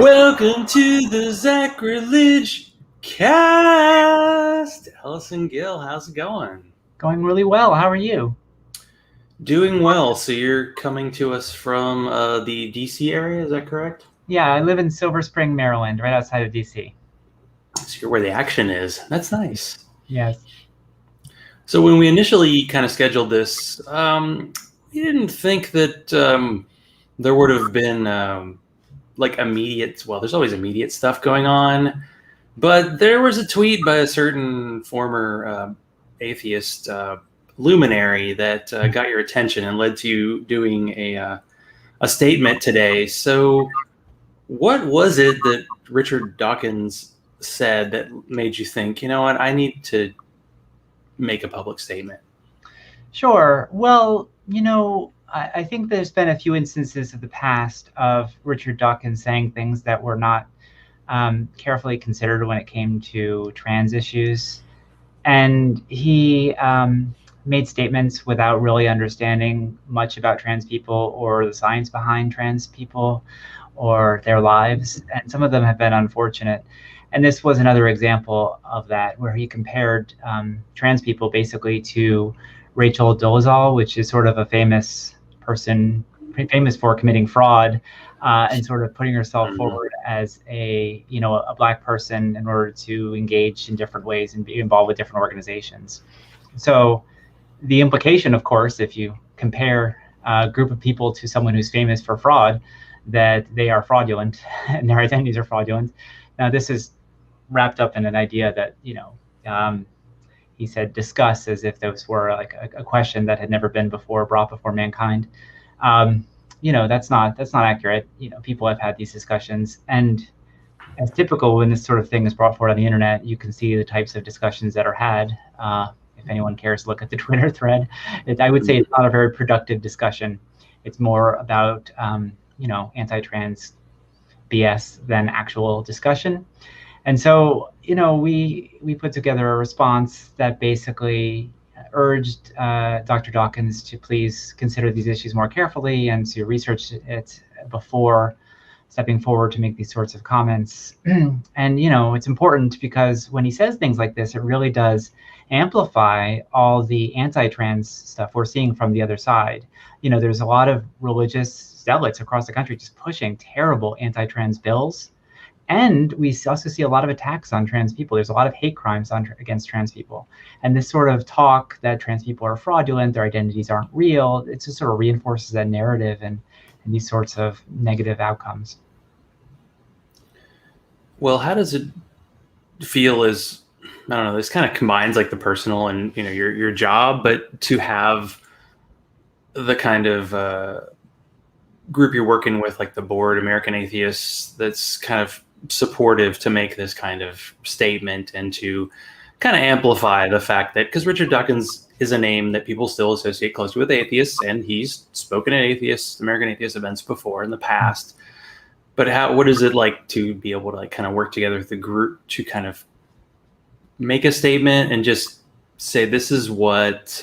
Welcome to the Zachrilege cast. Alison Gill, how's it going? Going really well. How are you? Doing well. So you're coming to us from the DC area, is that correct? Yeah, I live in Silver Spring, Maryland, right outside of DC. So you're where the action is. That's nice. Yes. So when we initially kind of scheduled this, we didn't think that there would have been there's always immediate stuff going on. But there was a tweet by a certain former atheist luminary that got your attention and led to you doing a statement today. So what was it that Richard Dawkins said that made you think, you know what, I need to make a public statement? Sure. Well, I think there's been a few instances of the past of Richard Dawkins saying things that were not carefully considered when it came to trans issues. And he made statements without really understanding much about trans people or the science behind trans people or their lives. And some of them have been unfortunate. And this was another example of that, where he compared trans people basically to Rachel Dolezal, which is sort of a famous person, famous for committing fraud and sort of putting herself forward as a Black person in order to engage in different ways and be involved with different organizations. So the implication, of course, if you compare a group of people to someone who's famous for fraud, that they are fraudulent and their identities are fraudulent. Now, this is wrapped up in an idea that, he said discuss, as if those were like a question that had never been before brought before mankind. That's not accurate. People have had these discussions, and as typical when this sort of thing is brought forward on the internet, you can see the types of discussions that are had. If anyone cares to look at the Twitter thread, I would say it's not a very productive discussion. It's more about anti-trans BS than actual discussion. And so, we put together a response that basically urged Dr. Dawkins to please consider these issues more carefully and to research it before stepping forward to make these sorts of comments. And, it's important because when he says things like this, it really does amplify all the anti-trans stuff we're seeing from the other side. There's a lot of religious zealots across the country just pushing terrible anti-trans bills. And we also see a lot of attacks on trans people. There's a lot of hate crimes against trans people. And this sort of talk that trans people are fraudulent, their identities aren't real, it just sort of reinforces that narrative and these sorts of negative outcomes. Well, how does it feel as, I don't know, this kind of combines like the personal and, your job, but to have the kind of group you're working with, like the board, American Atheists, that's kind of supportive to make this kind of statement and to kind of amplify the fact that, because Richard Dawkins is a name that people still associate closely with atheists, and he's spoken at American Atheist events before in the past. But what is it like to be able to like kind of work together with the group to kind of make a statement and just say this is what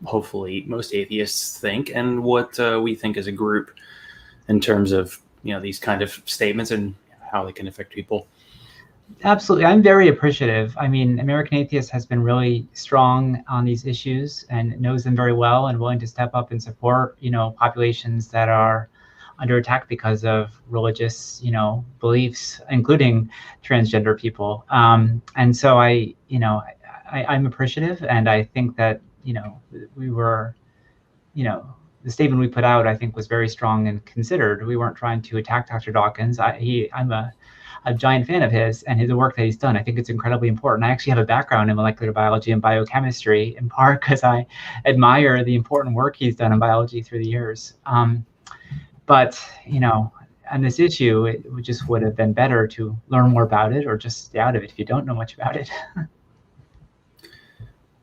hopefully most atheists think and what we think as a group in terms of these kind of statements and how they can affect people? Absolutely. I'm very appreciative. I mean, American Atheist has been really strong on these issues and knows them very well and willing to step up and support, populations that are under attack because of religious, beliefs, including transgender people. And so I'm appreciative, and I think that, we were, the statement we put out, I think, was very strong and considered. We weren't trying to attack Dr. Dawkins. I'm a giant fan of his and the work that he's done. I think it's incredibly important. I actually have a background in molecular biology and biochemistry, in part because I admire the important work he's done in biology through the years. But, on this issue, it just would have been better to learn more about it or just stay out of it if you don't know much about it.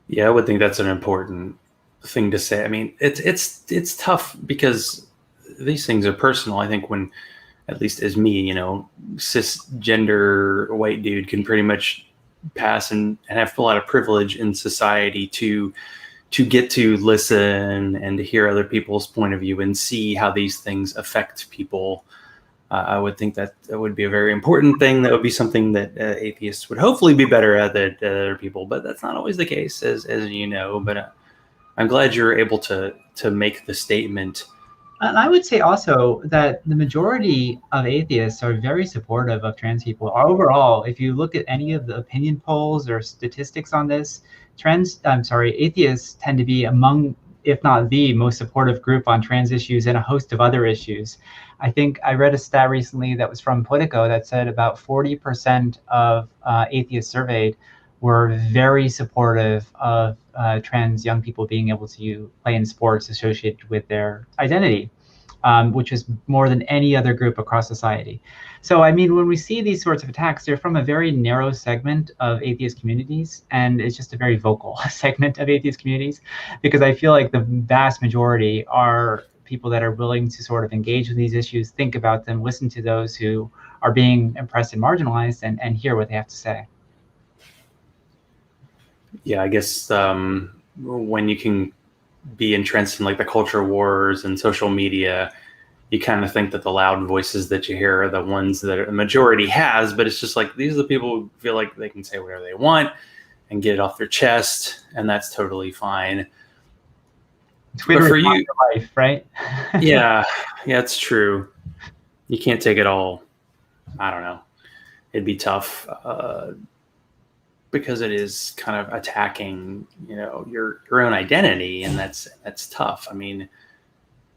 Yeah, I would think that's an important thing to say. I mean, it's tough because these things are personal. I think when, at least as me, cisgender white dude can pretty much pass and have a lot of privilege in society to get to listen and to hear other people's point of view and see how these things affect people. I would think that would be a very important thing. That would be something that atheists would hopefully be better at than other people, but that's not always the case, as you know. But I'm glad you're able to make the statement. And I would say also that the majority of atheists are very supportive of trans people. Overall, if you look at any of the opinion polls or statistics on this, atheists tend to be among, if not the most supportive group on trans issues and a host of other issues. I think I read a stat recently that was from Politico that said about 40% of atheists surveyed were very supportive of trans young people being able to play in sports associated with their identity, which is more than any other group across society. So, I mean, when we see these sorts of attacks, they're from a very narrow segment of atheist communities, and it's just a very vocal segment of atheist communities, because I feel like the vast majority are people that are willing to sort of engage with these issues, think about them, listen to those who are being oppressed and marginalized, and hear what they have to say. Yeah, I guess when you can be entrenched in like the culture wars and social media, you kind of think that the loud voices that you hear are the ones that the majority has, but it's just like these are the people who feel like they can say whatever they want and get it off their chest, and that's totally fine. Twitter but for you, life, right? yeah, it's true. You can't take it all. I don't know. It'd be tough because it is kind of attacking, your own identity, and that's tough. I mean,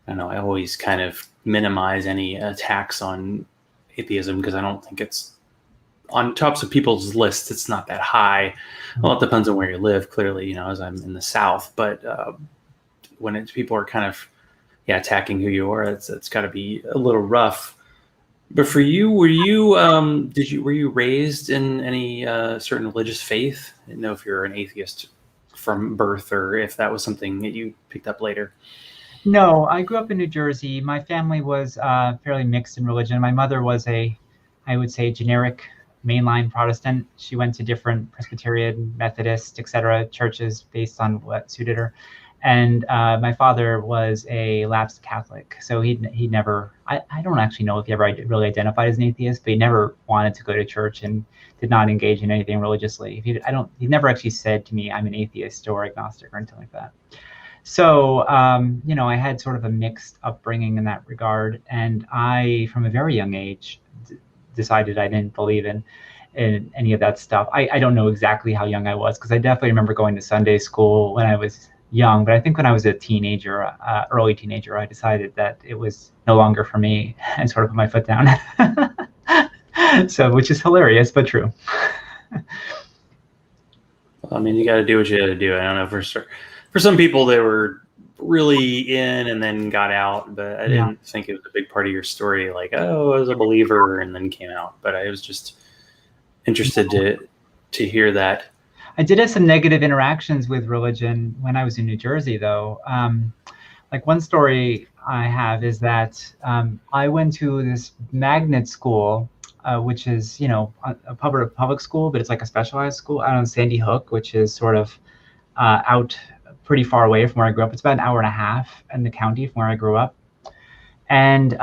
I don't know. I always kind of minimize any attacks on atheism because I don't think it's on tops of people's lists. It's not that high. Well, it depends on where you live. Clearly, as I'm in the South, but when people are kind of attacking who you are, it's got to be a little rough. But for you, were you raised in any certain religious faith? I didn't know if you're an atheist from birth or if that was something that you picked up later. No, I grew up in New Jersey. My family was fairly mixed in religion. My mother was I would say, generic mainline Protestant. She went to different Presbyterian, Methodist, etc. churches based on what suited her. And my father was a lapsed Catholic, so he never. I don't actually know if he ever really identified as an atheist, but he never wanted to go to church and did not engage in anything religiously. He never actually said to me, "I'm an atheist" or agnostic or anything like that. So I had sort of a mixed upbringing in that regard, and I, from a very young age, decided I didn't believe in any of that stuff. I don't know exactly how young I was, because I definitely remember going to Sunday school when I was young, but I think when I was a teenager, early teenager, I decided that it was no longer for me and sort of put my foot down. So, which is hilarious, but true. I mean, you got to do what you got to do. I don't know for some people they were really in and then got out, but I didn't think it was a big part of your story. Like, oh, I was a believer and then came out, but I was just interested to hear that. I did have some negative interactions with religion when I was in New Jersey, though. Like one story I have is that I went to this magnet school, which is, a public school, but it's like a specialized school out on Sandy Hook, which is sort of out pretty far away from where I grew up. It's about an hour and a half in the county from where I grew up. And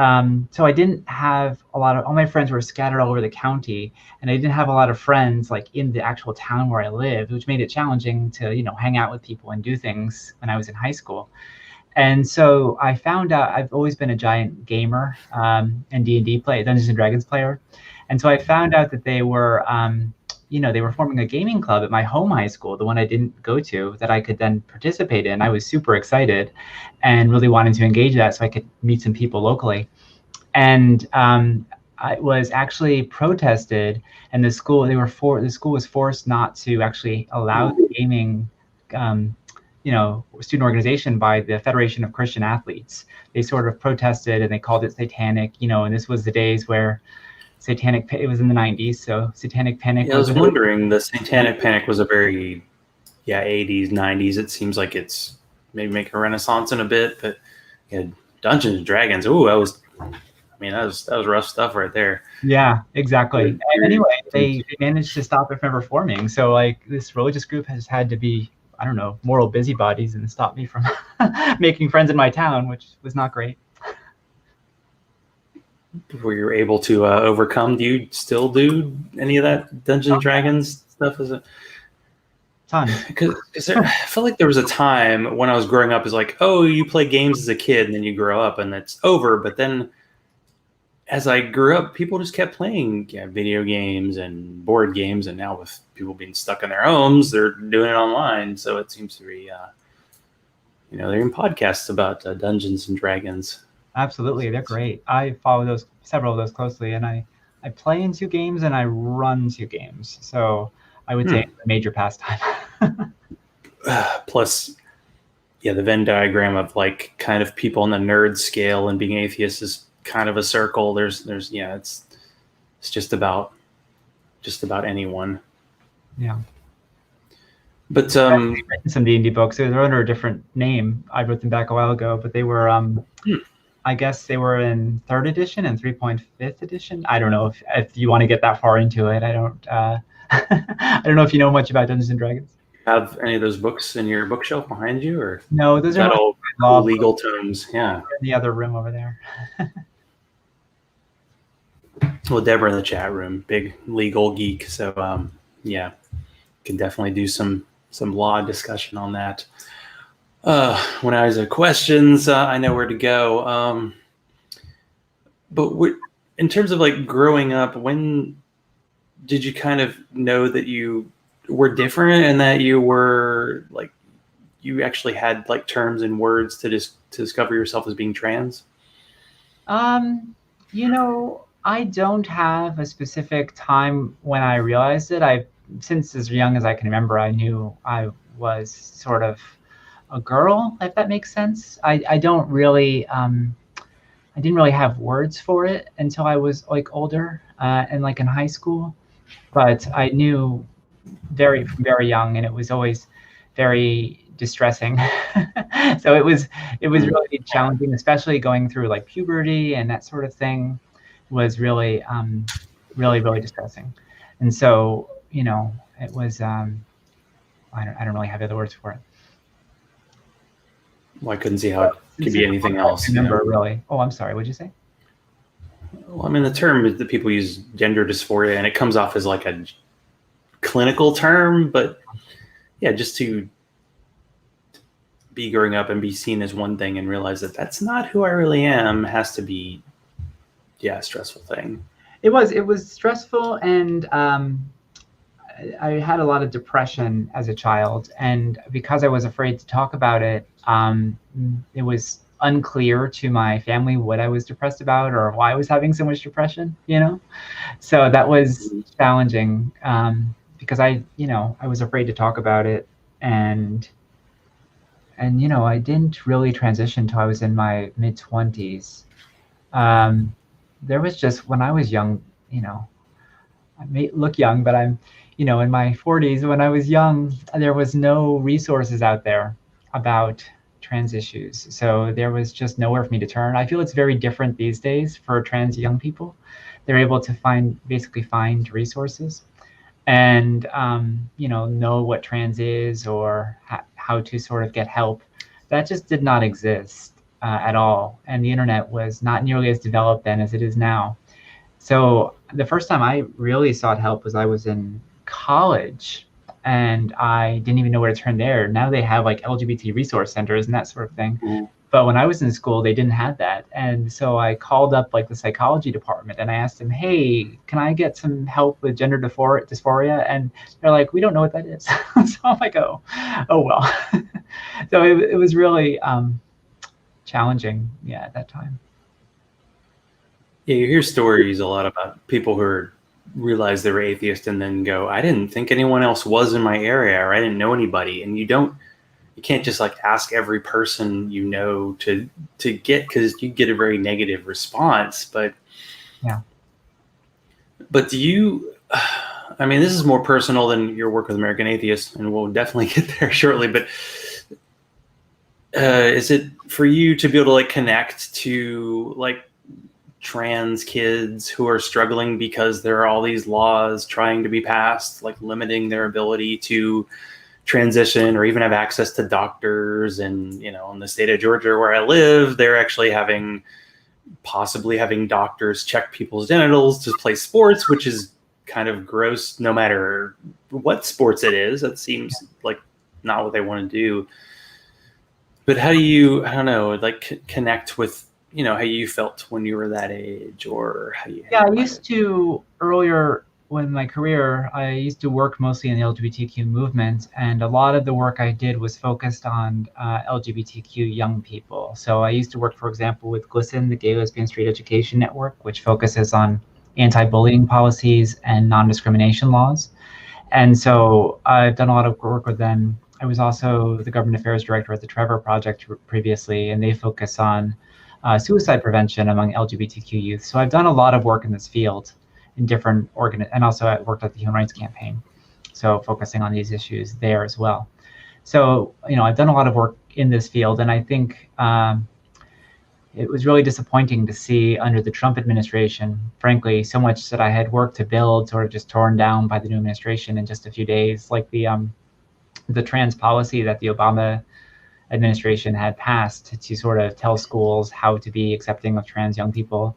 so I didn't have all my friends were scattered all over the county, and I didn't have a lot of friends like in the actual town where I lived, which made it challenging to, hang out with people and do things when I was in high school. And so I found out I've always been a giant gamer and D&D player, Dungeons and Dragons player. And so I found out that they were, they were forming a gaming club at my home high school, the one I didn't go to, that I could then participate in. I was super excited and really wanted to engage that so I could meet some people locally. And I was actually protested, and the school was forced not to actually allow the gaming student organization by the Federation of Christian Athletes. They sort of protested and they called it satanic, and this was the days where it was in the 90s, so satanic panic. Yeah, I was wondering, the satanic panic was a very 80s, 90s. It seems like it's maybe making a renaissance in a bit, but Dungeons and Dragons, that was rough stuff right there. Yeah, exactly. And anyway, they managed to stop it from ever forming. So like this religious group has had to be, I don't know, moral busybodies and stop me from making friends in my town, which was not great. before you're able to overcome. Do you still do any of that Dungeons and Dragons stuff? Is it? Tons. Because I felt like there was a time when I was growing up, is like, oh, you play games as a kid and then you grow up and it's over. But then as I grew up, people just kept playing video games and board games. And now with people being stuck in their homes, they're doing it online. So it seems to be, they're in podcasts about Dungeons and Dragons. Absolutely, they're great. I follow several of those closely, and I play into games and I run to games. So I would say it's a major pastime. Plus, the Venn diagram of like kind of people on the nerd scale and being atheist is kind of a circle. There's it's just about anyone. Yeah. But I've written some D&D books. They're under a different name. I wrote them back a while ago, but they were I guess they were in 3rd edition and 3.5th edition. I don't know if you want to get that far into it. I don't I don't know if you know much about Dungeons and Dragons. Have any of those books in your bookshelf behind you, or no? Those are all cool legal tomes. Yeah, in the other room over there. Well, Deborah in the chat room, big legal geek, so can definitely do some law discussion on that. When I was at questions, I know where to go. But in terms of like growing up, when did you kind of know that you were different and that you were like, you actually had like terms and words to discover yourself as being trans? I don't have a specific time when I realized it. Since as young as I can remember, I knew I was sort of a girl, if that makes sense. I don't really, I didn't really have words for it until I was like older and like in high school. But I knew from very young, and it was always very distressing. So it was really challenging, especially going through like puberty and that sort of thing was really, really, really distressing. And so, it was, I don't really have other words for it. Well, I couldn't see how it could be anything else. Remember, really? Oh, I'm sorry. What'd you say? Well, I mean, the term is that people use gender dysphoria, and it comes off as like a clinical term, but just to be growing up and be seen as one thing and realize that that's not who I really am has to be, a stressful thing. It was stressful, and I had a lot of depression as a child, and because I was afraid to talk about it, it was unclear to my family what I was depressed about or why I was having so much depression, So that was challenging because I was afraid to talk about it, and I didn't really transition until I was in my mid-20s. There was just, when I was young, I may look young, but I'm, in my 40s. When I was young, there was no resources out there about trans issues. So there was just nowhere for me to turn. I feel it's very different these days for trans young people. They're able to find resources and, know what trans is or how to sort of get help. That just did not exist at all. And the internet was not nearly as developed then as it is now. So the first time I really sought help was I was in college, and I didn't even know where to turn there. Now they have like LGBT resource centers and that sort of thing. Mm-hmm. But when I was in school, they didn't have that. And so I called up like the psychology department and I asked them, hey, can I get some help with gender dysphoria? And they're like, we don't know what that is. So I'm like, oh well. So it was really challenging, at that time. Yeah, you hear stories a lot about people who realize they were atheist and then go, I didn't think anyone else was in my area, or I didn't know anybody. And you can't just like ask every person to get, because you get a very negative response. But But do you, I mean, this is more personal than your work with American Atheists, and we'll definitely get there shortly, but is it for you to be able to like connect to like trans kids who are struggling because there are all these laws trying to be passed, like limiting their ability to transition or even have access to doctors? And, in the state of Georgia where I live, they're actually having, possibly having doctors check people's genitals to play sports, which is kind of gross no matter what sports it is. That seems like not what they want to do. But how do you, I don't know, like connect with, how you felt when you were that age, or how you Yeah, I handled used it? to earlier in my career, I used to work mostly in the LGBTQ movement, and a lot of the work I did was focused on LGBTQ young people. So I used to work, for example, with GLSEN, the Gay, Lesbian, Straight Education Network, which focuses on anti-bullying policies and non-discrimination laws. And so I've done a lot of work with them. I was also the government affairs director at the Trevor Project previously, and they focus on suicide prevention among LGBTQ youth. So I've done a lot of work in this field in different and also I worked at the Human Rights Campaign, so focusing on these issues there as well. So I've done a lot of work in this field, and I think it was really disappointing to see under the Trump administration, frankly, so much that I had worked to build sort of just torn down by the new administration in just a few days, like the trans policy that the Obama administration had passed to sort of tell schools how to be accepting of trans young people.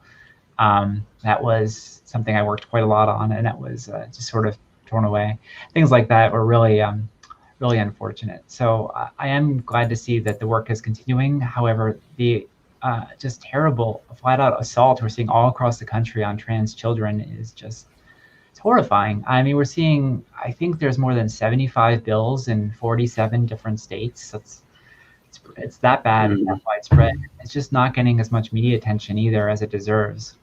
That was something I worked quite a lot on, and that was just sort of torn away. Things like that were really, really unfortunate. So I am glad to see that the work is continuing. However, the just terrible, flat-out assault we're seeing all across the country on trans children is just, it's horrifying. I mean, we're seeing, I think there's more than 75 bills in 47 different states. It's that bad, it's that Mm. widespread. It's just not getting as much media attention either as it deserves.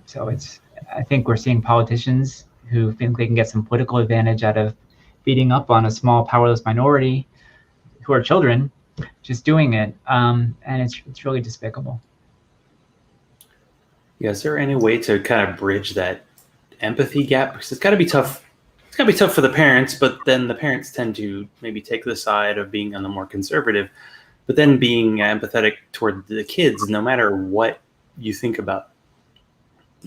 So I think we're seeing politicians who think they can get some political advantage out of beating up on a small, powerless minority who are children, just doing it, and it's really despicable. Yeah, is there any way to kind of bridge that empathy gap? Because it's got to be tough. It's got to be tough for the parents, but then the parents tend to maybe take the side of being on the more conservative, but then being empathetic toward the kids, no matter what you think about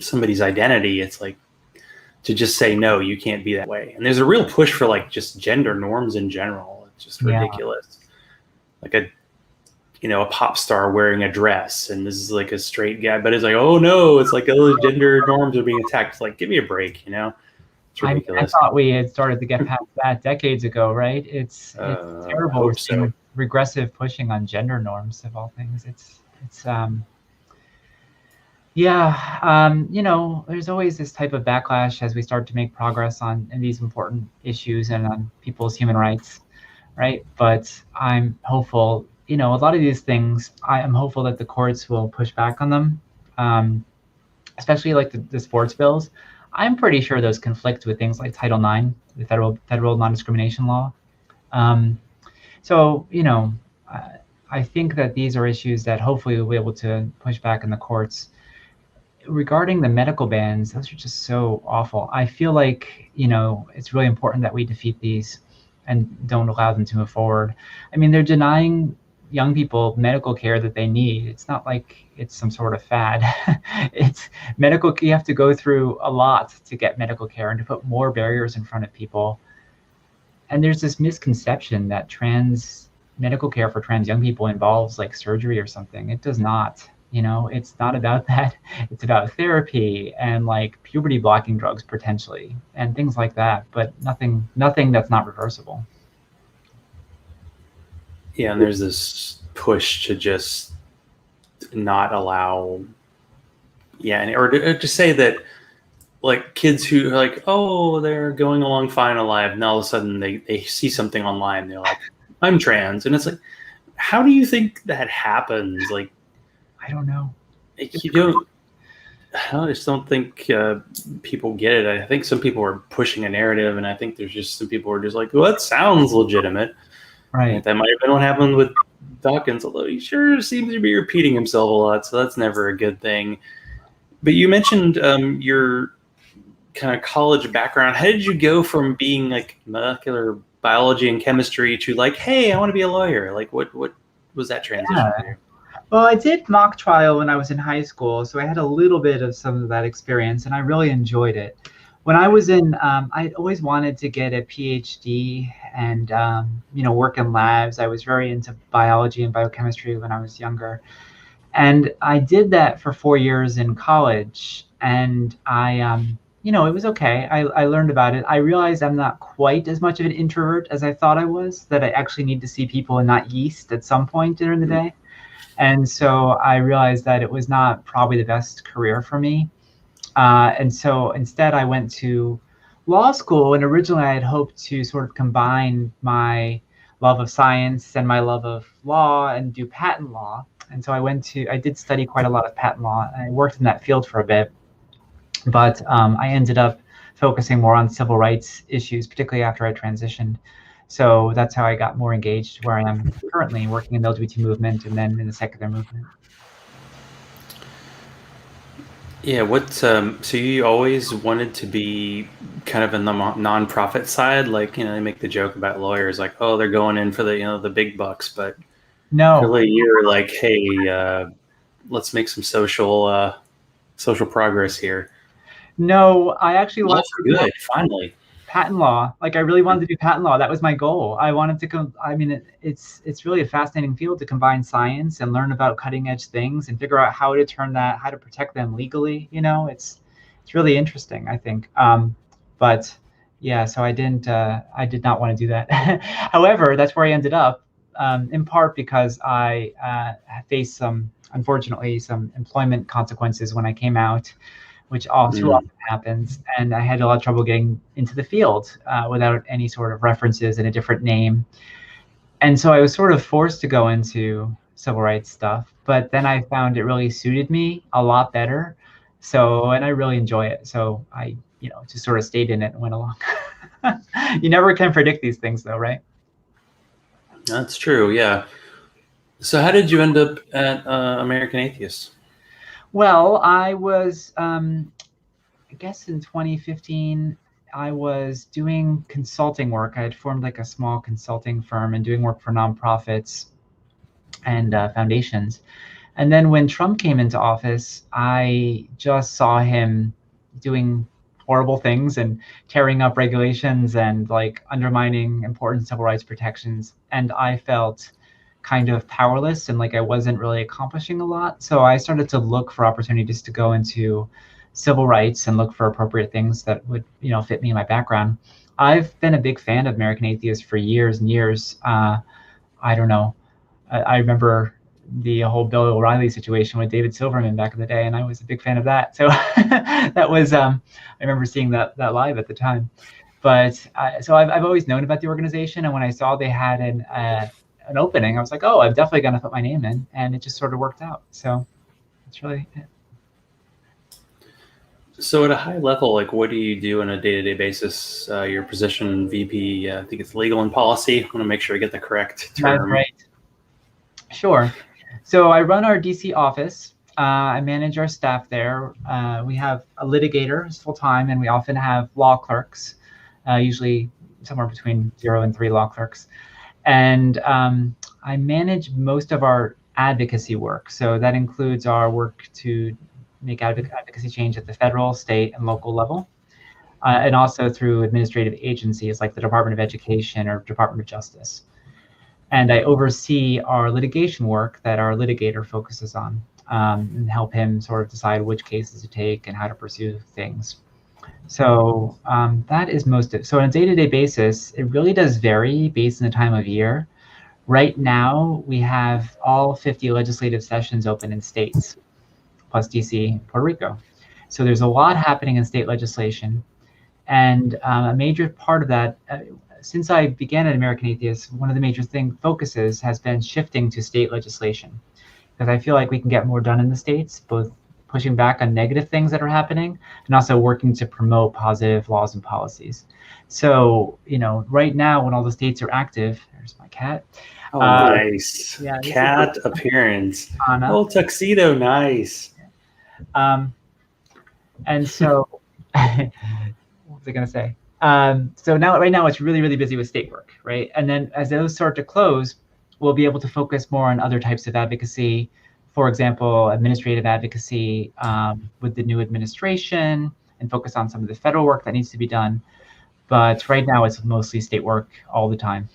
somebody's identity, it's like to just say, no, you can't be that way. And there's a real push for like just gender norms in general. It's just Yeah, ridiculous. Like a pop star wearing a dress, and this is like a straight guy, but it's like, oh no, it's like those gender norms are being attacked. It's like, give me a break, It's I ridiculous. thought we had started to get past that decades ago, right? It's I terrible. We're hope so. seeing regressive pushing on gender norms of all things. It's yeah, there's always this type of backlash as we start to make progress on in these important issues and on people's human rights, right? But I'm hopeful, a lot of these things, I am hopeful that the courts will push back on them, um, especially like the sports bills. I'm pretty sure those conflict with things like Title IX, the federal non-discrimination law. Um, so, I think that these are issues that hopefully we'll be able to push back in the courts. Regarding the medical bans, those are just so awful. I feel like, it's really important that we defeat these and don't allow them to move forward. I mean, they're denying young people medical care that they need. It's not like it's some sort of fad. It's medical, you have to go through a lot to get medical care and to put more barriers in front of people. And there's this misconception that medical care for trans young people involves like surgery or something. It does not. It's not about that. It's about therapy and like puberty blocking drugs potentially and things like that, but nothing that's not reversible. Yeah, and there's this push to just not allow, or to say that like kids who are like, oh, they're going along fine alive, and all of a sudden they see something online, they're like, I'm trans, and it's like, how do you think that happens? Like, I don't know. you don't. I just don't think people get it. I think some people are pushing a narrative, and I think there's just some people who are just like, well, that sounds legitimate. Right. And that might have been what happened with Dawkins, although he sure seems to be repeating himself a lot, so that's never a good thing. But you mentioned your kind of college background. How did you go from being like molecular biology and chemistry to like, hey, I want to be a lawyer? Like, what was that transition for you? Well, I did mock trial when I was in high school, so I had a little bit of some of that experience, and I really enjoyed it. When I was I always wanted to get a PhD and, work in labs. I was very into biology and biochemistry when I was younger. And I did that for 4 years in college, and it was okay. I learned about it. I realized I'm not quite as much of an introvert as I thought I was, that I actually need to see people and not yeast at some point during the day. And so I realized that it was not probably the best career for me. And so instead, I went to law school, and originally I had hoped to sort of combine my love of science and my love of law and do patent law. And so I did study quite a lot of patent law. I worked in that field for a bit, but I ended up focusing more on civil rights issues, particularly after I transitioned. So that's how I got more engaged where I am currently, working in the LGBT movement and then in the secular movement. Yeah, so you always wanted to be kind of in the nonprofit side, like, they make the joke about lawyers, like, oh, they're going in for the big bucks, but No, really you're like, hey, let's make some social progress here. no, I actually All wanted for to do good, finally. patent law. Like I really wanted to do patent law. That was my goal. I wanted to I mean, it's really a fascinating field to combine science and learn about cutting edge things and figure out how to protect them legally. It's really interesting, I think. But yeah, so I did not want to do that. However, that's where I ended up, in part because I faced unfortunately, some employment consequences when I came out, which all too Mm. often happens. And I had a lot of trouble getting into the field without any sort of references and a different name. And so I was sort of forced to go into civil rights stuff, but then I found it really suited me a lot better. So, and I really enjoy it. So I, just sort of stayed in it and went along. You never can predict these things though, right? That's true, yeah. So how did you end up at American Atheists? Well, I guess in 2015, I was doing consulting work. I had formed like a small consulting firm and doing work for nonprofits and foundations. And then when Trump came into office, I just saw him doing horrible things and tearing up regulations and like undermining important civil rights protections. And I felt kind of powerless and like I wasn't really accomplishing a lot. So I started to look for opportunities to go into civil rights and look for appropriate things that would, fit me in my background. I've been a big fan of American Atheists for years and years. I don't know. I remember the whole Bill O'Reilly situation with David Silverman back in the day, and I was a big fan of that. So that was I remember seeing that live at the time. But so I've always known about the organization, and when I saw they had an opening, I was like, oh, I'm definitely going to put my name in, and it just sort of worked out. So it's really it. So at a high level, like, what do you do on a day-to-day basis? Your position, VP, I think it's legal and policy. I want to make sure I get the correct That's term. right. Sure. So I run our DC office. I manage our staff there. We have a litigator who's full time, and we often have law clerks, usually somewhere between 0 and 3 law clerks. And I manage most of our advocacy work. So that includes our work to make advocacy change at the federal, state, and local level, and also through administrative agencies like the Department of Education or Department of Justice. And I oversee our litigation work that our litigator focuses on, and help him sort of decide which cases to take and how to pursue things. So that is most of it. So on a day-to-day basis, it really does vary based on the time of year. Right now, we have all 50 legislative sessions open in states, plus DC and Puerto Rico. So there's a lot happening in state legislation. And a major part of that, since I began at American Atheists, one of the major focuses has been shifting to state legislation, because I feel like we can get more done in the states, both pushing back on negative things that are happening and also working to promote positive laws and policies. So, right now, when all the states are active, there's my cat. Oh, nice. Yeah, this is Cat appearance. Anna. Oh, tuxedo, nice. And so, what was I going to say? So right now it's really, really busy with state work, right? And then as those start to close, we'll be able to focus more on other types of advocacy. For example, administrative advocacy with the new administration, and focus on some of the federal work that needs to be done. But right now it's mostly state work all the time.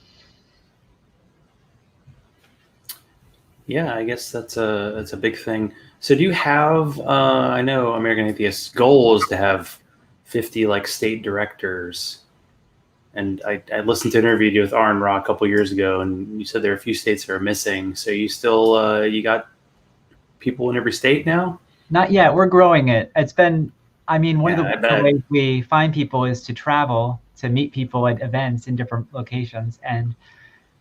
Yeah, I guess that's a big thing. So do you have? I know American Atheist's goal is to have 50 like state directors, and I listened to an interview you did with Aaron Ra a couple years ago, and you said there are a few states that are missing. So you still you got people in every state now? Not yet. We're growing it. It's been, I mean, one of Yeah, I the bet. ways we find people is to travel to meet people at events in different locations. And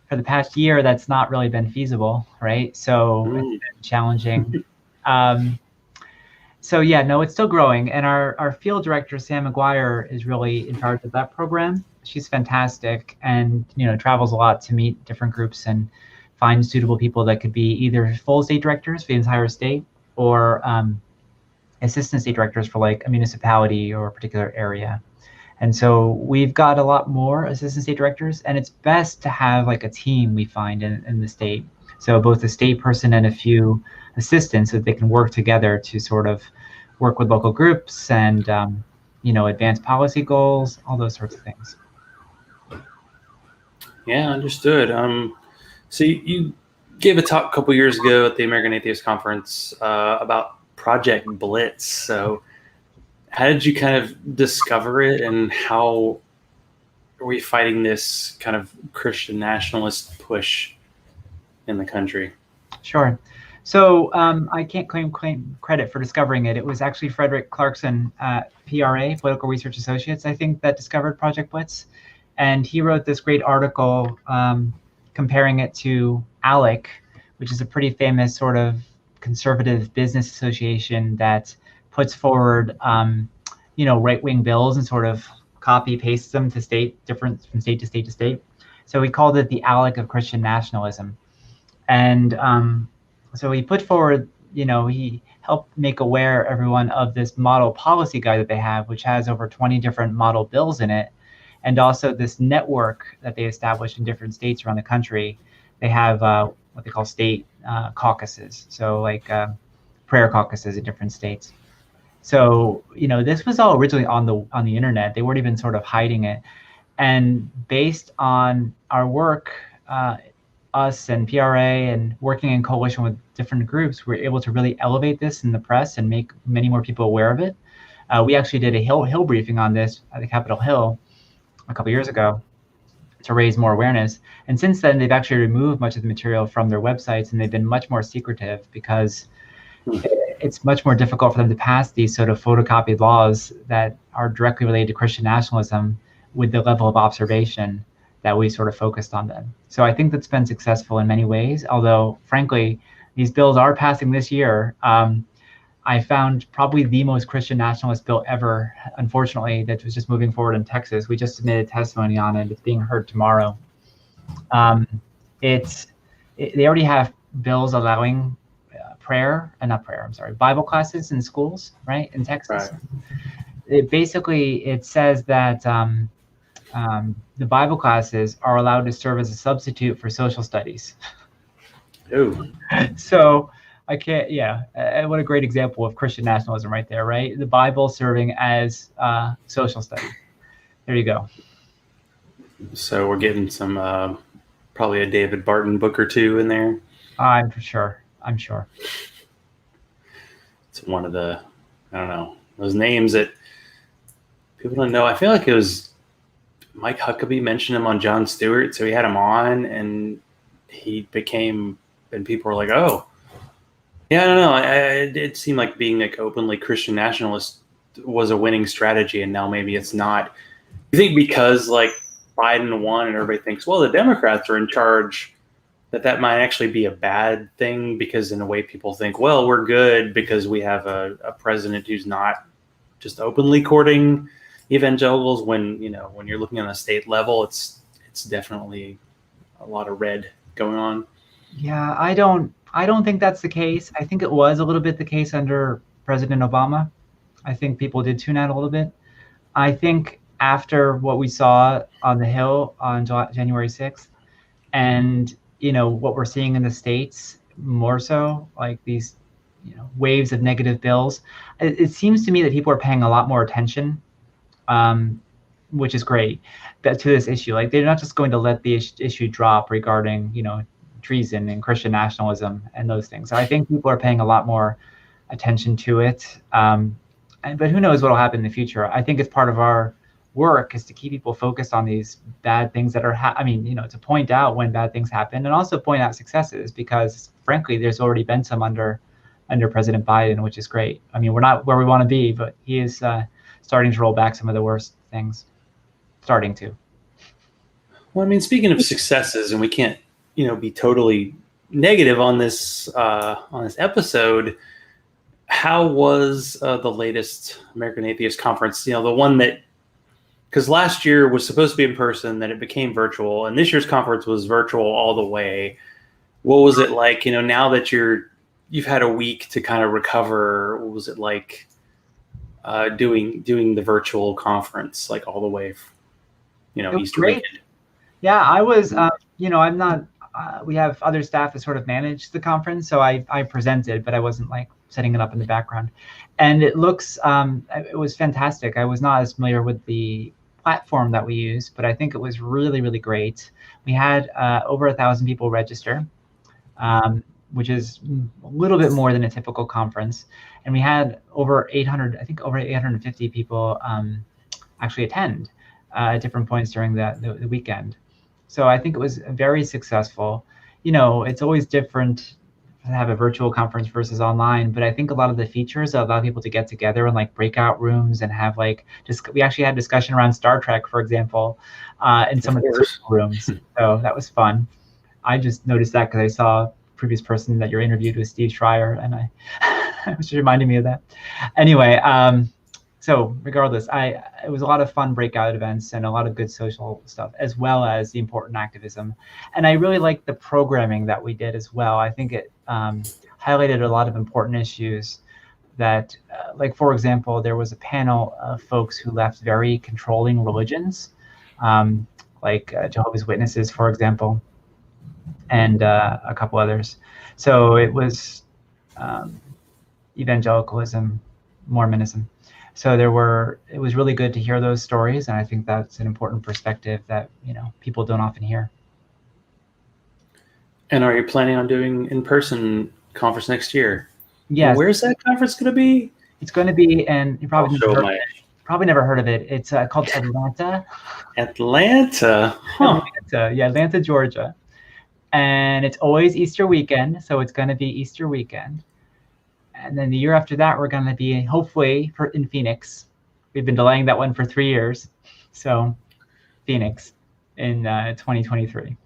for the past year, that's not really been feasible, right? So it's Mm, been challenging. Um, so yeah, no, it's still growing. And our field director, Sam McGuire, is really in charge of that program. She's fantastic and, travels a lot to meet different groups and find suitable people that could be either full state directors for the entire state or assistant state directors for like a municipality or a particular area. And so we've got a lot more assistant state directors, and it's best to have like a team we find in the state. So both a state person and a few assistants, so that they can work together to sort of work with local groups and advance policy goals, all those sorts of things. yeah, understood. So you gave a talk a couple years ago at the American Atheist Conference about Project Blitz. So how did you kind of discover it, and how are we fighting this kind of Christian nationalist push in the country? Sure. So I can't claim credit for discovering it. It was actually Frederick Clarkson at PRA, Political Research Associates, I think, that discovered Project Blitz. And he wrote this great article comparing it to ALEC, which is a pretty famous sort of conservative business association that puts forward, right-wing bills and sort of copy pastes them to state, different from state to state to state. So he called it the ALEC of Christian nationalism. And so he put forward, he helped make aware everyone of this model policy guide that they have, which has over 20 different model bills in it. And also this network that they established in different states around the country. They have what they call state caucuses. So like prayer caucuses in different states. So, this was all originally on the internet. They weren't even sort of hiding it. And based on our work, us and PRA and working in coalition with different groups, we're able to really elevate this in the press and make many more people aware of it. We actually did a Hill briefing on this at the Capitol Hill a couple years ago to raise more awareness. And since then, they've actually removed much of the material from their websites, and they've been much more secretive because it's much more difficult for them to pass these sort of photocopied laws that are directly related to Christian nationalism with the level of observation that we sort of focused on them. So I think that's been successful in many ways, although frankly, these bills are passing this year. I found probably the most Christian nationalist bill ever, unfortunately, that was just moving forward in Texas. We just submitted testimony on it. It's being heard tomorrow. They already have bills allowing Bible classes in schools, right, in Texas. Right. It says that the Bible classes are allowed to serve as a substitute for social studies. Oh, So I can't, yeah, what a great example of Christian nationalism right there, right? The Bible serving as social studies. There you go. so we're getting some probably a David Barton book or two in there. I'm sure. It's one of the, I don't know, those names that people don't know. I feel like it was Mike Huckabee mentioned him on Jon Stewart, so he had him on, and he became, and people were like, oh, yeah, I don't know. It seemed like being like openly Christian nationalist was a winning strategy, and now maybe it's not. You think because like Biden won and everybody thinks, well, the Democrats are in charge, that might actually be a bad thing, because in a way people think, well, we're good because we have a president who's not just openly courting evangelicals. When you're looking on a state level, it's definitely a lot of red going on. Yeah, I don't think that's the case. I think it was a little bit the case under President Obama. I think people did tune out a little bit. I think after what we saw on the Hill on January 6th, and what we're seeing in the states, more so like these waves of negative bills, it seems to me that people are paying a lot more attention, which is great, to this issue. Like, they're not just going to let the issue drop regarding treason and Christian nationalism and those things. So I think people are paying a lot more attention to it. But who knows what will happen in the future? I think it's part of our work is to keep people focused on these bad things that are, to point out when bad things happen and also point out successes, because frankly, there's already been some under President Biden, which is great. I mean, we're not where we want to be, but he is starting to roll back some of the worst things. Starting to. Well, I mean, speaking of successes, and we can't, be totally negative on this episode. How was the latest American Atheist Conference? The one that, because last year was supposed to be in person, then it became virtual, and this year's conference was virtual all the way. What was it like? Now that you've had a week to kind of recover, what was it like doing the virtual conference, like all the way? Easter great. weekend. Yeah, I was. I'm not. We have other staff that sort of manage the conference, so I presented, but I wasn't like setting it up in the background. And it looks. It was fantastic. I was not as familiar with the platform that we use, but I think it was really, really great. We had over 1,000 people register, which is a little bit more than a typical conference, and we had over 850 people actually attend at different points during the weekend. So I think it was very successful. It's always different to have a virtual conference versus online, but I think a lot of the features allow people to get together in like breakout rooms and have we actually had discussion around Star Trek, for example, in some of the rooms. So that was fun. I just noticed that because I saw a previous person that you interviewed with Steve Schreier, and it was just reminding me of that. Anyway, so regardless, it was a lot of fun breakout events and a lot of good social stuff, as well as the important activism. And I really liked the programming that we did as well. I think it highlighted a lot of important issues that, like, for example, there was a panel of folks who left very controlling religions, like Jehovah's Witnesses, for example, and a couple others. So it was evangelicalism, Mormonism. So it was really good to hear those stories, and I think that's an important perspective that people don't often hear. And are you planning on doing in-person conference next year? Yes. Where's that conference going to be? It's going to be, and you probably never heard of it. It's called Atlanta. Atlanta. Huh. Atlanta, Georgia, and it's always Easter weekend, so it's going to be Easter weekend. And then the year after that, we're going to be hopefully in Phoenix. We've been delaying that one for 3 years. So Phoenix in 2023.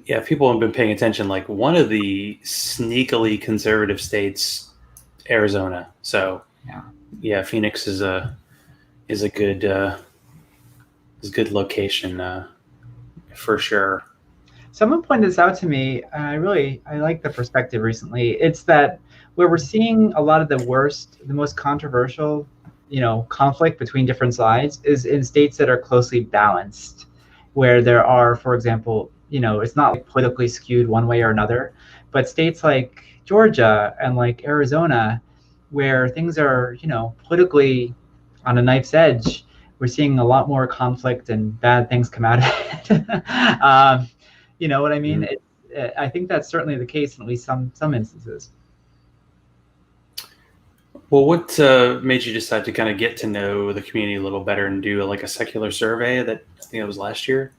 Yeah, people have been paying attention. Like one of the sneakily conservative states, Arizona. So yeah, Phoenix is a good location for sure. Someone pointed this out to me, and I like the perspective recently. It's that where we're seeing a lot of the most controversial, conflict between different sides is in states that are closely balanced, where there are, for example, it's not like politically skewed one way or another, but states like Georgia and like Arizona, where things are, politically on a knife's edge, we're seeing a lot more conflict and bad things come out of it. You know what I mean? I think that's certainly the case in at least some instances. Well, what made you decide to kind of get to know the community a little better and do like a secular survey that I think it was last year?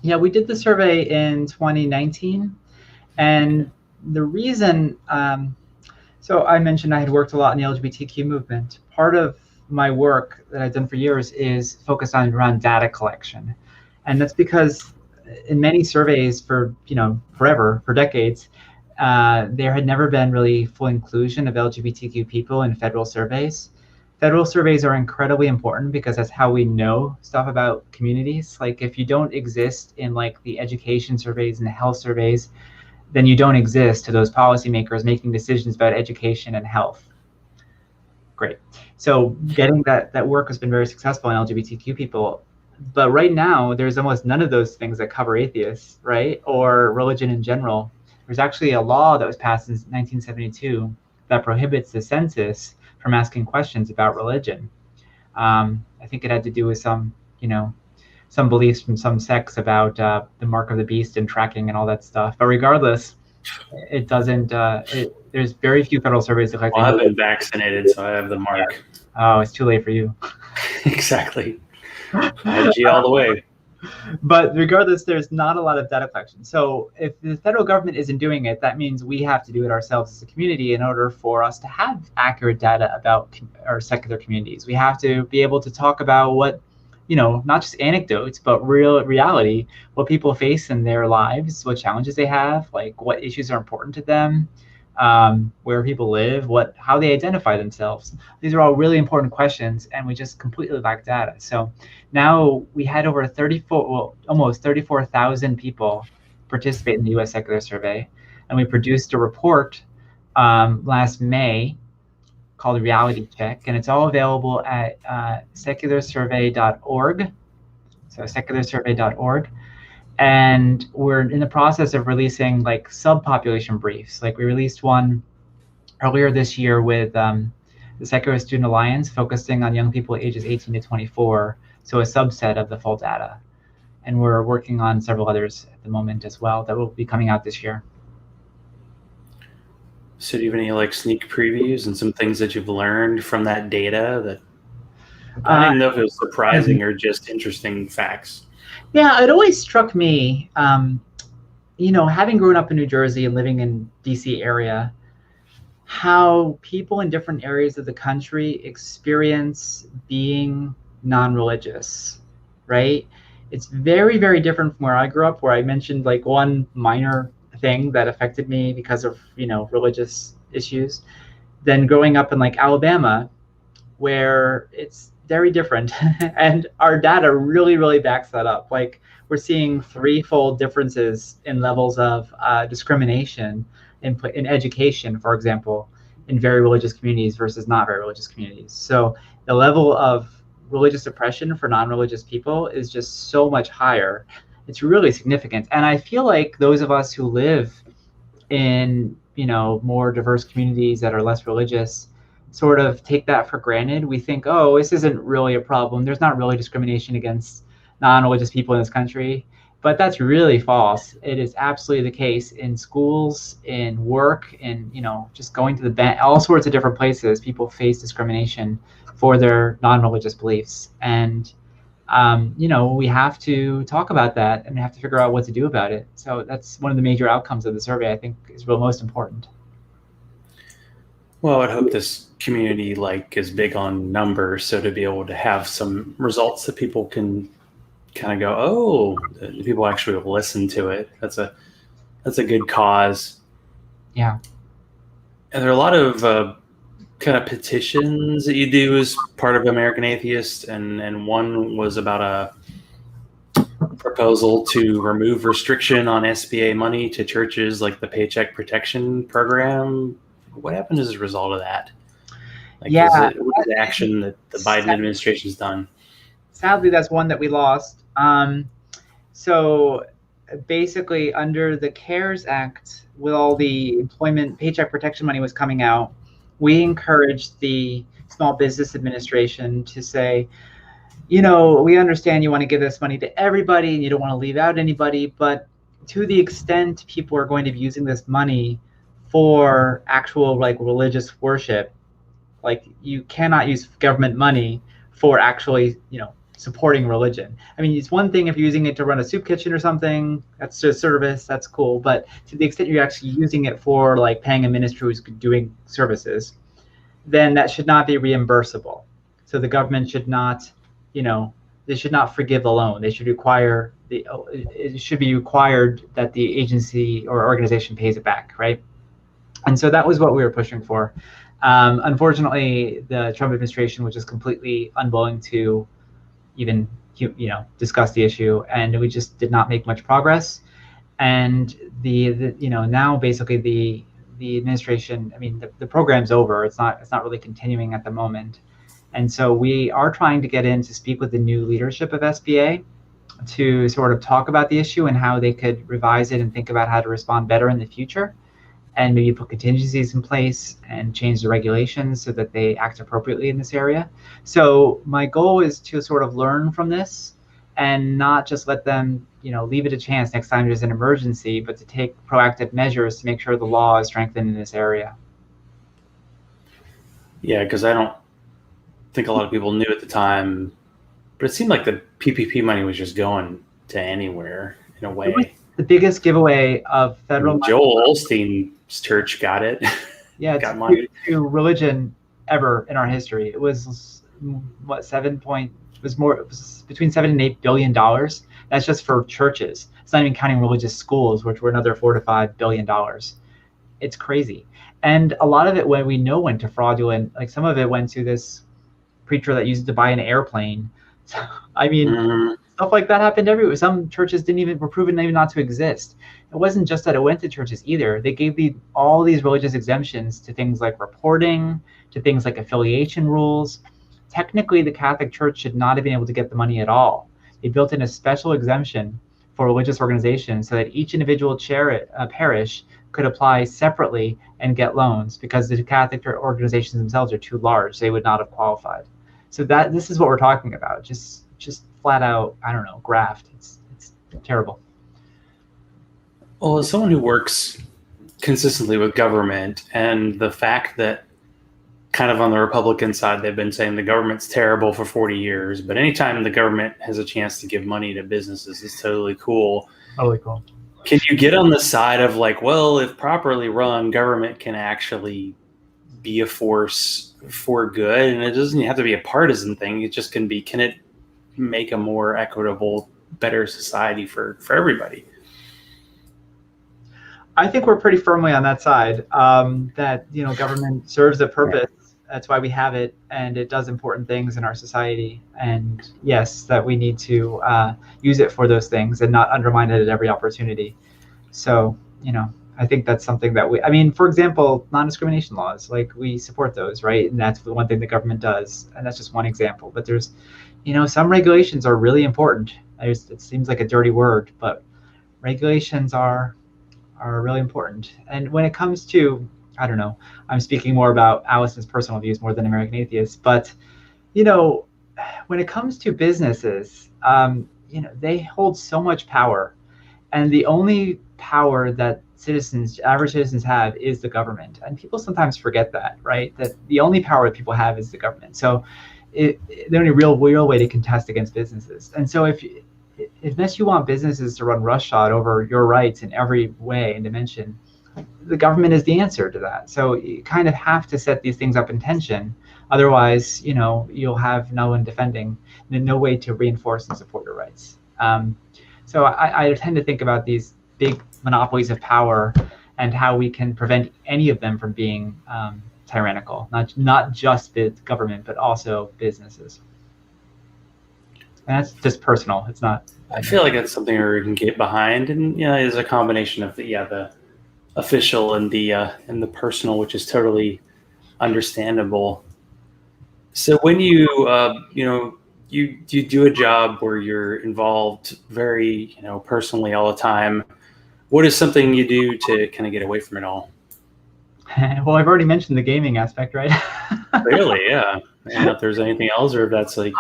Yeah, we did the survey in 2019. And the reason, so I mentioned I had worked a lot in the LGBTQ movement. Part of my work that I've done for years is focused around data collection. And that's because in many surveys for forever, for decades, there had never been really full inclusion of LGBTQ people in federal surveys. Federal surveys are incredibly important because that's how we know stuff about communities. Like if you don't exist in like the education surveys and the health surveys, then you don't exist to those policymakers making decisions about education and health. Great. So getting that work has been very successful in LGBTQ people. But right now, there's almost none of those things that cover atheists, right? Or religion in general. There's actually a law that was passed in 1972 that prohibits the census from asking questions about religion. I think it had to do with some, some beliefs from some sects about the mark of the beast and tracking and all that stuff. But regardless, it doesn't. There's very few federal surveys collecting. Well, I've been vaccinated, so I have the mark. Oh, it's too late for you. Exactly. 5G all the way. But regardless, there's not a lot of data collection. So if the federal government isn't doing it, that means we have to do it ourselves as a community in order for us to have accurate data about our secular communities. We have to be able to talk about what, not just anecdotes, but real reality, what people face in their lives, what challenges they have, like what issues are important to them, where people live, how they identify themselves. These are all really important questions, and we just completely lack data. So now we had over almost 34,000 people participate in the U.S. Secular Survey, and we produced a report last May called Reality Check, and it's all available at secularsurvey.org. So secularsurvey.org. And we're in the process of releasing like subpopulation briefs. Like we released one earlier this year with the Secular Student Alliance, focusing on young people ages 18 to 24, so a subset of the full data. And we're working on several others at the moment as well that will be coming out this year. So do you have any like sneak previews and some things that you've learned from that data that I didn't know if it was surprising or just interesting facts? Yeah, it always struck me, having grown up in New Jersey and living in DC area, how people in different areas of the country experience being non-religious, right? It's very, very different from where I grew up, where I mentioned like one minor thing that affected me because of, religious issues, than growing up in like Alabama, where it's very different. And our data really, really backs that up. Like we're seeing threefold differences in levels of discrimination in education, for example, in very religious communities versus not very religious communities. So the level of religious oppression for non-religious people is just so much higher. It's really significant. And I feel like those of us who live in, more diverse communities that are less religious sort of take that for granted. We think, oh, this isn't really a problem. There's not really discrimination against non-religious people in this country. But that's really false. It is absolutely the case in schools, in work, in, just going to the bank, all sorts of different places. People face discrimination for their non-religious beliefs. And, we have to talk about that and we have to figure out what to do about it. So that's one of the major outcomes of the survey, I think, is the most important. Well, I would hope this community is big on numbers, so to be able to have some results that people can kind of go, oh, people actually will listen to it. That's a good cause. Yeah. And there are a lot of kind of petitions that you do as part of American Atheists, and one was about a proposal to remove restriction on SBA money to churches, like the Paycheck Protection Program. What happened as a result of that? What is the action that the Biden administration has done? Sadly, that's one that we lost. So basically, under the CARES Act, with all the employment paycheck protection money was coming out, we encouraged the Small Business Administration to say, we understand you want to give this money to everybody and you don't want to leave out anybody, but to the extent people are going to be using this money for actual religious worship, you cannot use government money for actually, supporting religion. I mean, it's one thing if you're using it to run a soup kitchen or something, that's just service, that's cool. But to the extent you're actually using it for paying a minister who's doing services, then that should not be reimbursable. So the government should not, they should not forgive the loan. They should it should be required that the agency or organization pays it back, right? And so that was what we were pushing for. Unfortunately, the Trump administration was just completely unwilling to even discuss the issue, and we just did not make much progress. And now basically the administration, the program's over. It's not really continuing at the moment. And so we are trying to get in to speak with the new leadership of SBA to sort of talk about the issue and how they could revise it and think about how to respond better in the future, and maybe put contingencies in place and change the regulations so that they act appropriately in this area. So my goal is to sort of learn from this and not just let them, leave it a chance next time there's an emergency, but to take proactive measures to make sure the law is strengthened in this area. Yeah, because I don't think a lot of people knew at the time, but it seemed like the PPP money was just going to anywhere in a way. It was the biggest giveaway of federal money. Joel Osteen's church got it. Yeah, it's got money to religion ever in our history. It was what it was between $7 and $8 billion. That's just for churches. It's not even counting religious schools, which were another $4 to $5 billion. It's crazy. And a lot of it, when we know, went to fraudulent. Like some of it went to this preacher that used it to buy an airplane. I mean, stuff like that happened everywhere. Some churches were proven even not to exist. It wasn't just that it went to churches either. They gave all these religious exemptions to things like reporting, to things like affiliation rules. Technically, the Catholic Church should not have been able to get the money at all. They built in a special exemption for religious organizations so that each individual parish could apply separately and get loans, because the Catholic organizations themselves are too large. They would not have qualified. So this is what we're talking about. Just flat out, I don't know, graft. It's terrible. Well, as someone who works consistently with government, and the fact that kind of on the Republican side, they've been saying the government's terrible for 40 years, but anytime the government has a chance to give money to businesses, it's totally cool. Totally cool. Can you get on the side of like, well, if properly run, government can actually be a force for good, and it doesn't have to be a partisan thing. It just can it make a more equitable, better society for everybody? I think we're pretty firmly on that side, that government serves a purpose. That's why we have it, and it does important things in our society. And yes, that we need to use it for those things and not undermine it at every opportunity. So, I think that's something that for example, non-discrimination laws, like we support those, right? And that's the one thing the government does. And that's just one example. But there's, some regulations are really important. It seems like a dirty word, but regulations are really important. And when it comes to, I don't know, I'm speaking more about Alison's personal views more than American Atheists, but, when it comes to businesses, they hold so much power. And the only power that average citizens have is the government. And people sometimes forget that, right? That the only power that people have is the government. So the only real way to contest against businesses. And so unless you want businesses to run roughshod over your rights in every way and dimension, the government is the answer to that. So you kind of have to set these things up in tension. Otherwise, you'll have no one defending, and no way to reinforce and support your rights. So I tend to think about these big monopolies of power and how we can prevent any of them from being tyrannical, not just the government, but also businesses. And that's just personal. It's not. I feel like that's something we can get behind, and there's a combination of the official and the personal, which is totally understandable. So when you do a job where you're involved very personally all the time, what is something you do to kind of get away from it all? Well, I've already mentioned the gaming aspect, right? Really, yeah. I don't know if there's anything else, or if that's like,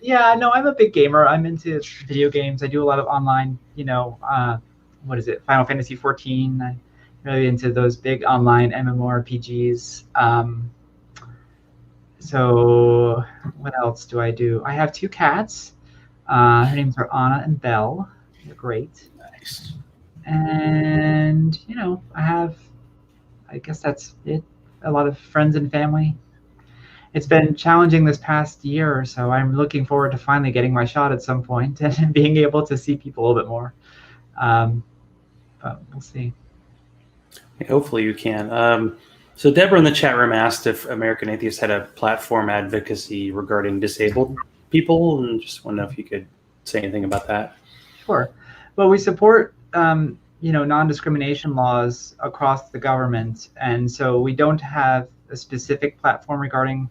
Yeah, no, I'm a big gamer. I'm into video games. I do a lot of online, what is it, Final Fantasy 14. I'm really into those big online MMORPGs. So what else do I do? I have 2 cats. Her names are Anna and Belle. They're great. Nice. And, I guess that's it. A lot of friends and family. It's been challenging this past year or so. I'm looking forward to finally getting my shot at some point and being able to see people a little bit more. But we'll see. Hopefully you can. So Deborah in the chat room asked if American Atheists had a platform advocacy regarding disabled people, and just want to know if you could say anything about that. Sure. Well, we support non-discrimination laws across the government, and so we don't have a specific platform regarding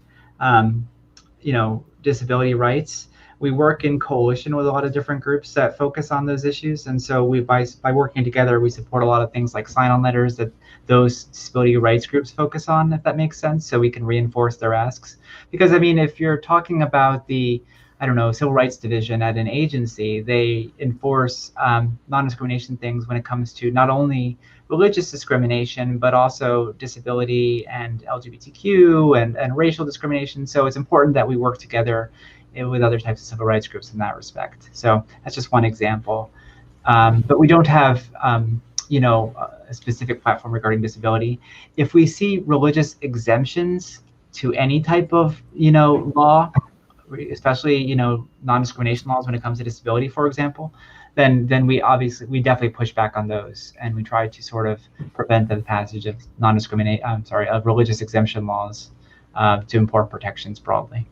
disability rights. We work in coalition with a lot of different groups that focus on those issues, and so by working together, we support a lot of things like sign-on letters that those disability rights groups focus on, if that makes sense, so we can reinforce their asks. Because if you're talking about the I don't know, civil rights division at an agency. They enforce non-discrimination things when it comes to not only religious discrimination, but also disability and LGBTQ and racial discrimination. So it's important that we work together with other types of civil rights groups in that respect. So that's just one example. But we don't have, a specific platform regarding disability. If we see religious exemptions to any type of, law, especially, non-discrimination laws when it comes to disability, for example, then we definitely push back on those, and we try to sort of prevent the passage of of religious exemption laws to important protections broadly.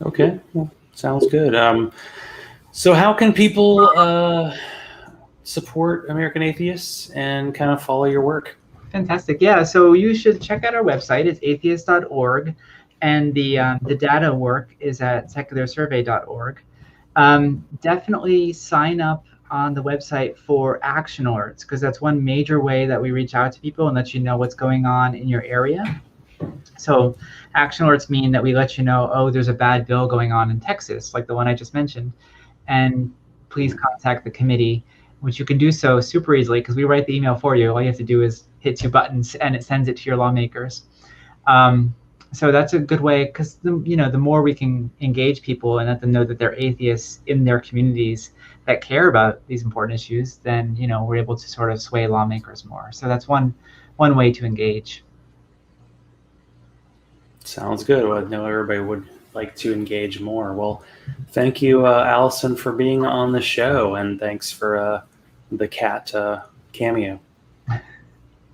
Okay, well, sounds good. So how can people support American Atheists and kind of follow your work? Fantastic. Yeah, so you should check out our website. It's atheist.org, and the data work is at secularsurvey.org. Definitely sign up on the website for action alerts, because that's one major way that we reach out to people and let you know what's going on in your area. So action alerts mean that we let you know, oh, there's a bad bill going on in Texas, like the one I just mentioned, and please contact the committee, which you can do so super easily because we write the email for you. All you have to do is hit 2 buttons and it sends it to your lawmakers. So that's a good way, because the more we can engage people and let them know that they're atheists in their communities that care about these important issues, then we're able to sort of sway lawmakers more. So that's one way to engage. Sounds good. Well, I know everybody would like to engage more. Well, thank you, Alison, for being on the show, and thanks for the cat cameo.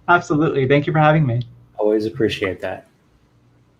Absolutely. Thank you for having me. Always appreciate that.